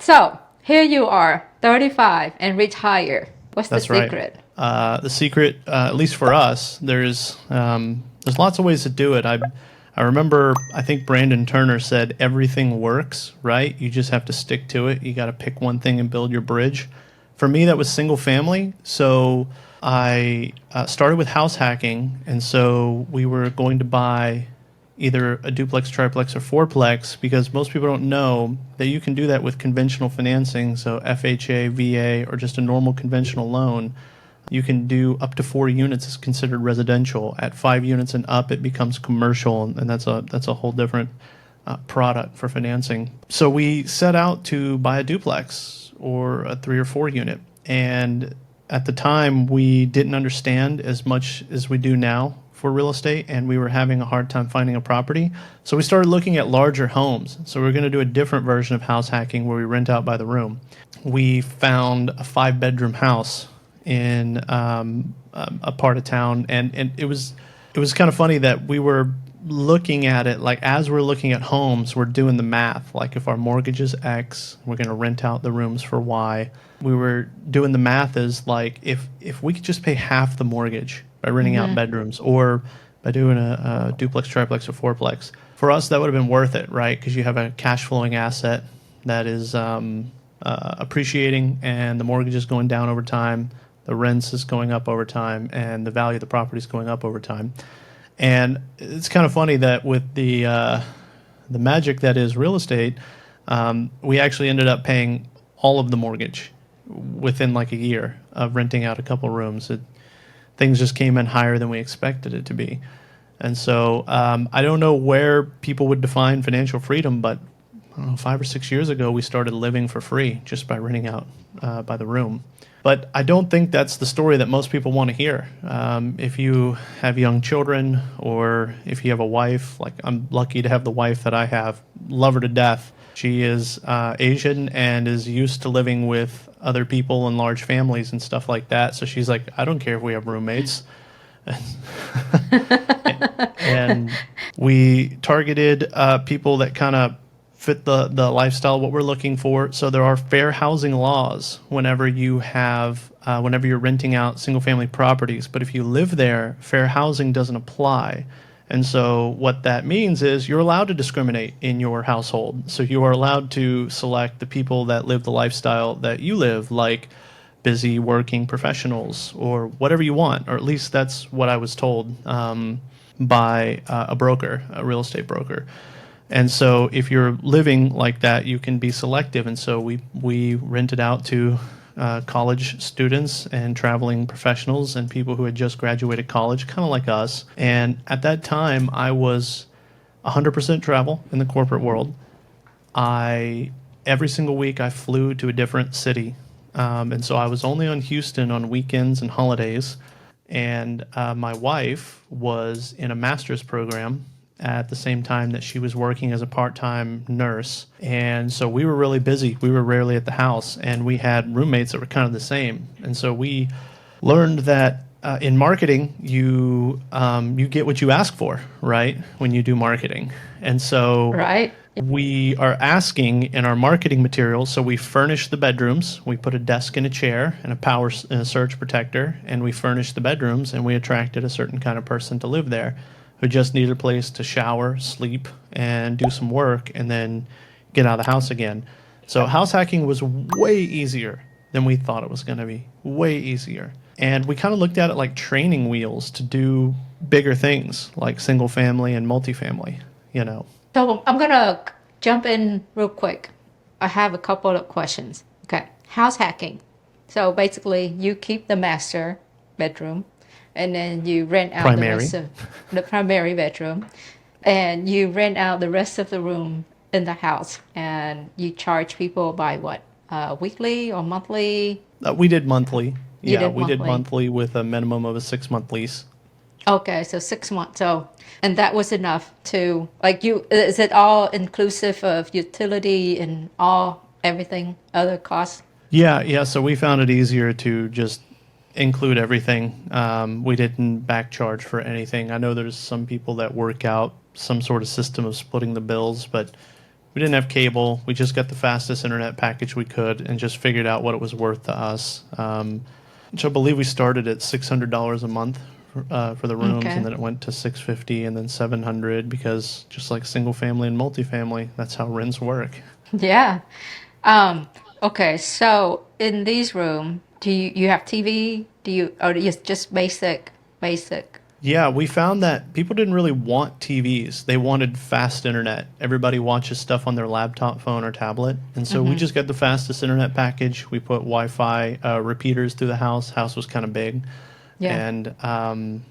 So here you are, 35 and retired. What's the That's right. secret? The secret, at least for us, there's lots of ways to do it. I remember, I think Brandon Turner said everything works, right? You just have to stick to it. You got to pick one thing and build your bridge. For me, that was single family. So I started with house hacking, and so we were going to buy either a duplex, triplex, or fourplex because most people don't know that you can do that with conventional financing. So FHA, VA, or just a normal conventional loan. You can do up to 4 units is considered residential. At 5 units and up, it becomes commercial, and that's a whole different product for financing. So we set out to buy a duplex or a 3 or 4 unit, and at the time we didn't understand as much as we do now for real estate, and we were having a hard time finding a property. So we started looking at larger homes. So we're going to do a different version of house hacking where we rent out by the room. We found a 5-bedroom house in a part of town, and it was kind of funny that we were looking at it like as we're looking at homes, we're doing the math. Like if our mortgage is X, we're going to rent out the rooms for Y. We were doing the math as like if we could just pay half the mortgage by renting out bedrooms or by doing a duplex, triplex, or fourplex. For us, that would have been worth it, right? Because you have a cash flowing asset that is appreciating, and the mortgage is going down over time. The rents is going up over time, and the value of the property is going up over time. And it's kind of funny that with the magic that is real estate, we actually ended up paying all of the mortgage within like a year of renting out a couple rooms. Things just came in higher than we expected it to be. And so I don't know where people would define financial freedom, but I don't know, 5 or 6 years ago, we started living for free just by renting out by the room. But I don't think that's the story that most people want to hear. If you have young children or if you have a wife, like I'm lucky to have the wife that I have, love her to death. She is Asian and is used to living with other people and large families and stuff like that. So she's like, I don't care if we have roommates. And we targeted people that kind of fit the lifestyle, what we're looking for. So there are fair housing laws whenever you're renting out single family properties. But if you live there, fair housing doesn't apply. And so what that means is you're allowed to discriminate in your household. So you are allowed to select the people that live the lifestyle that you live, like busy working professionals or whatever you want, or at least that's what I was told by a broker, a real estate broker. And so if you're living like that, you can be selective. And so we rented out to college students and traveling professionals and people who had just graduated college, kind of like us. And at that time, I was 100% travel in the corporate world. Every single week, I flew to a different city. And so I was only on Houston on weekends and holidays. And my wife was in a master's program at the same time that she was working as a part-time nurse. And so we were really busy. We were rarely at the house, and we had roommates that were kind of the same. And so we learned that in marketing, you get what you ask for, right, when you do marketing. And so Right? we are asking in our marketing materials, so we furnish the bedrooms. We put a desk and a chair and a surge protector, and we furnished the bedrooms, and we attracted a certain kind of person to live there who just needed a place to shower, sleep, and do some work, and then get out of the house again. So house hacking was way easier than we thought it was going to be. Way easier. And we kind of looked at it like training wheels to do bigger things like single family and multifamily, you know. So I'm going to jump in real quick. I have a couple of questions. Okay. House hacking. So basically, you keep the master bedroom, and then you rent out the rest of the primary bedroom, and you rent out the rest of the room in the house, and you charge people by what? Weekly or monthly? We did monthly. You Yeah, did we did monthly. monthly with a minimum of a 6-month lease. Okay, so 6 months. So, and that was enough to, like, is it all inclusive of utility and everything, other costs? Yeah. So we found it easier to just include everything. We didn't back charge for anything. I know there's some people that work out some sort of system of splitting the bills, but We didn't have cable. We just got the fastest internet package we could and just figured out what it was worth to us. Which I believe we started at $600 a month for the rooms, Okay. and then it went to $650 and then $700 because just like single family and multifamily, that's how rents work. Yeah. Okay, so in these room, do you have TV? Do you or is just basic? Yeah, we found that people didn't really want TVs. They wanted fast internet. Everybody watches stuff on their laptop, phone, or tablet. And so we just got the fastest internet package. We put Wi-Fi repeaters through the house. House was kind of big. Yeah. And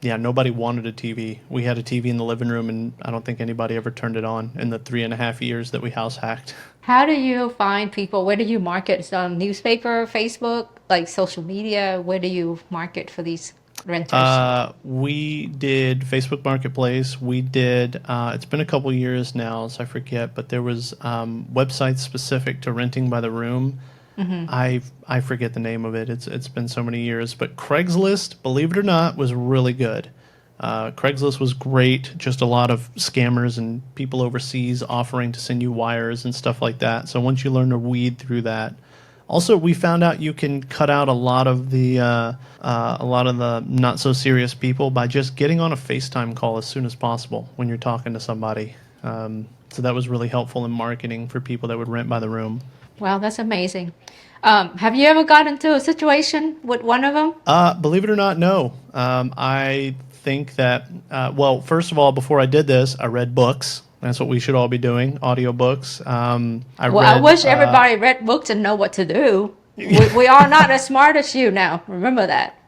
yeah, nobody wanted a TV. We had a TV in the living room, and I don't think anybody ever turned it on in the 3.5 years that we house hacked. How do you find people? Where do you market? It's on newspaper, Facebook, like social media? Where do you market for these renters? We did Facebook Marketplace. We did, it's been a couple years now, so I forget, but there was websites specific to renting by the room. I forget the name of it. It's been so many years, but Craigslist, believe it or not, was really good. Craigslist was great. Just a lot of scammers and people overseas offering to send you wires and stuff like that. So once you learn to weed through that, also we found out you can cut out a lot of the not so serious people by just getting on a FaceTime call as soon as possible when you're talking to somebody. So that was really helpful in marketing for people that would rent by the room. Wow, that's amazing. Have you ever got into a situation with one of them? Believe it or not, no. I think that, well, first of all, before I did this, I read books. That's what we should all be doing, audiobooks. I wish everybody read books and know what to do. We are not as smart as you now. Remember that.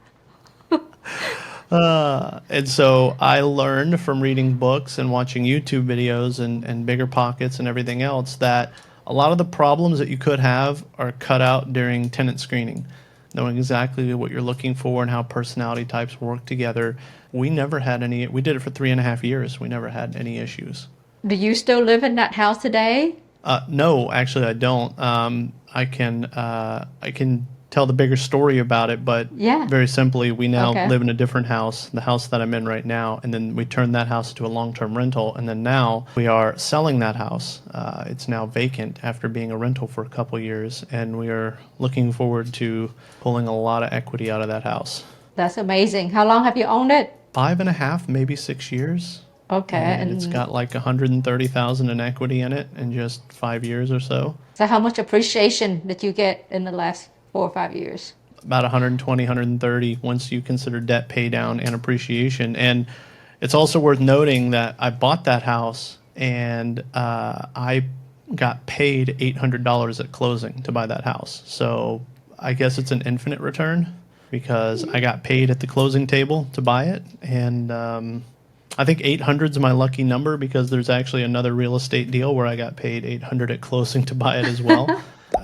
And so I learned from reading books and watching YouTube videos and Bigger Pockets and everything else that a lot of the problems that you could have are cut out during tenant screening. Knowing exactly what you're looking for and how personality types work together. We never had any, we did it for 3.5 years. We never had any issues. Do you still live in that house today? No, actually I don't. I can tell the bigger story about it, but Yeah. very simply, we now Okay. live in a different house, the house that I'm in right now, and then we turned that house into a long-term rental, and then now we are selling that house. It's now vacant after being a rental for a couple years, and we are looking forward to pulling a lot of equity out of that house. That's amazing. How long have you owned it? 5.5, maybe 6 years. Okay. And it's got like 130,000 in equity in it in just 5 years or so. So how much appreciation did you get in the last 4 or 5 years? About 120, 130 once you consider debt pay down and appreciation. And it's also worth noting that I bought that house and I got paid $800 at closing to buy that house. So I guess it's an infinite return because I got paid at the closing table to buy it. And I think 800 is my lucky number because there's actually another real estate deal where I got paid 800 at closing to buy it as well.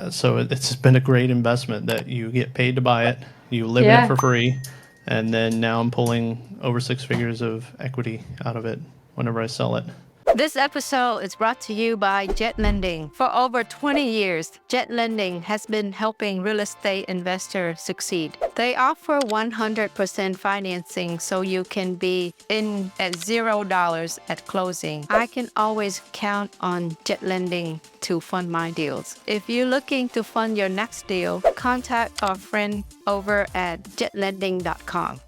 So it's been a great investment that you get paid to buy it, you live in Yeah. it for free, and then now I'm pulling over 6 figures of equity out of it whenever I sell it. This episode is brought to you by Jet Lending. For over 20 years, Jet Lending has been helping real estate investors succeed. They offer 100% financing so you can be in at $0 at closing. I can always count on Jet Lending to fund my deals. If you're looking to fund your next deal, contact our friend over at jetlending.com.